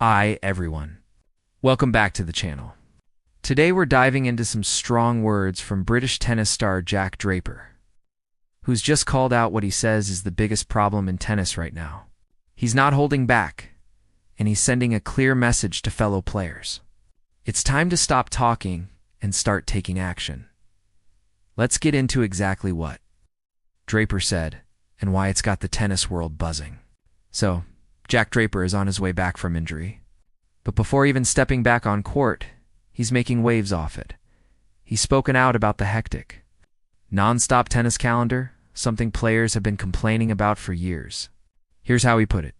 Hi, everyone. Welcome back to the channel. Today we're diving into some strong words from British tennis star Jack Draper, who's just called out what he says is the biggest problem in tennis right now. He's not holding back, and he's sending a clear message to fellow players. It's time to stop talking and start taking action. Let's get into exactly what Draper said and why it's got the tennis world buzzing. So, Jack Draper is on his way back from injury. But before even stepping back on court, he's making waves off it. He's spoken out about the hectic, non-stop tennis calendar, something players have been complaining about for years. Here's how he put it.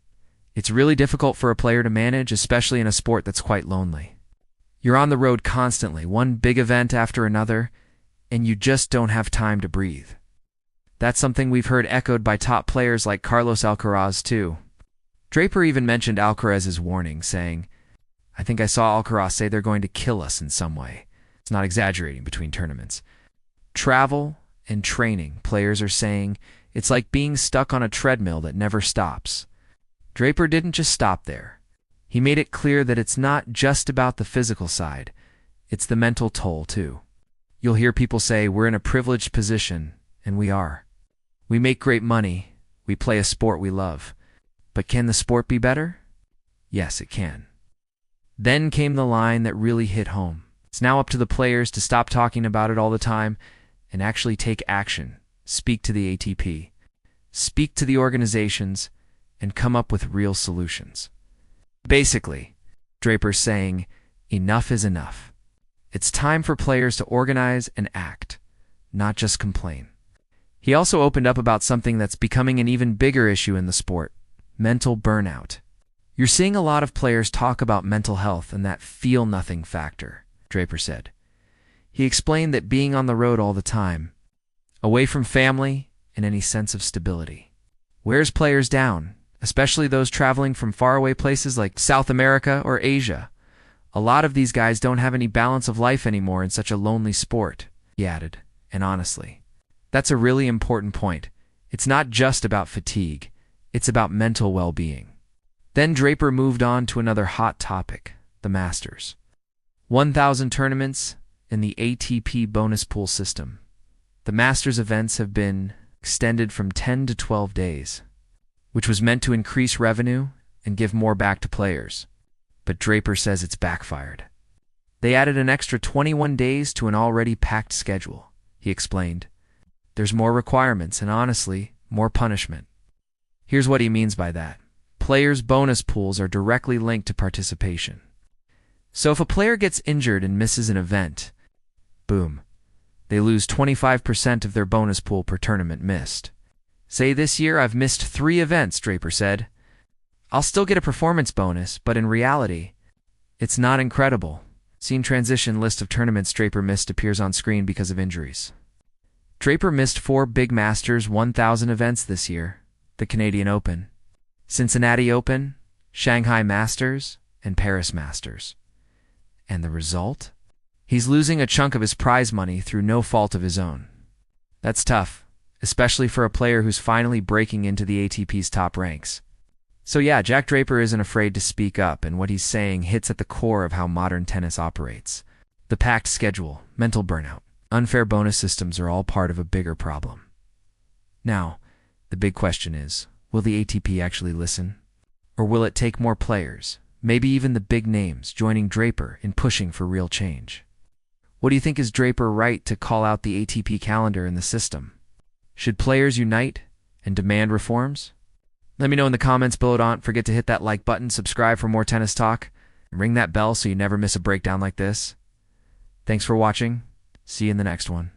It's really difficult for a player to manage, especially in a sport that's quite lonely. You're on the road constantly, one big event after another, and you just don't have time to breathe. That's something we've heard echoed by top players like Carlos Alcaraz too. Draper even mentioned Alcaraz's warning, saying, "I think I saw Alcaraz say they're going to kill us in some way." It's not exaggerating between tournaments. Travel and training, players are saying, it's like being stuck on a treadmill that never stops. Draper didn't just stop there. He made it clear that it's not just about the physical side, it's the mental toll too. You'll hear people say, we're in a privileged position, and we are. We make great money, we play a sport we love. But can the sport be better? Yes, it can. Then came the line that really hit home. It's now up to the players to stop talking about it all the time and actually take action. Speak to the ATP. Speak to the organizations and come up with real solutions. Basically, Draper's saying, enough is enough. It's time for players to organize and act, not just complain. He also opened up about something that's becoming an even bigger issue in the sport. Mental burnout. You're seeing a lot of players talk about mental health and that feel-nothing factor, Draper said. He explained that being on the road all the time, away from family and any sense of stability, wears players down, especially those traveling from faraway places like South America or Asia. A lot of these guys don't have any balance of life anymore in such a lonely sport, he added. And honestly, that's a really important point. It's not just about fatigue. It's about mental well-being. Then Draper moved on to another hot topic, the Masters. 1,000 tournaments in the ATP bonus pool system. The Masters events have been extended from 10 to 12 days, which was meant to increase revenue and give more back to players. But Draper says it's backfired. They added an extra 21 days to an already packed schedule, he explained. There's more requirements and honestly, more punishment. Here's what he means by that. Players' bonus pools are directly linked to participation. So if a player gets injured and misses an event, boom, they lose 25% of their bonus pool per tournament missed. Say this year I've missed 3 events, Draper said. I'll still get a performance bonus, but in reality, it's not incredible. Scene transition list of tournaments Draper missed appears on screen because of injuries. Draper missed 4 big Masters 1,000 events this year. The Canadian Open, Cincinnati Open, Shanghai Masters, and Paris Masters. And the result? He's losing a chunk of his prize money through no fault of his own. That's tough, especially for a player who's finally breaking into the ATP's top ranks. So yeah, Jack Draper isn't afraid to speak up, and what he's saying hits at the core of how modern tennis operates. The packed schedule, mental burnout, unfair bonus systems are all part of a bigger problem. Now, the big question is, will the ATP actually listen? Or will it take more players, maybe even the big names, joining Draper in pushing for real change? What do you think? Is Draper right to call out the ATP calendar and the system? Should players unite and demand reforms? Let me know in the comments below. Don't forget to hit that like button, subscribe for more tennis talk, and ring that bell so you never miss a breakdown like this. Thanks for watching. See you in the next one.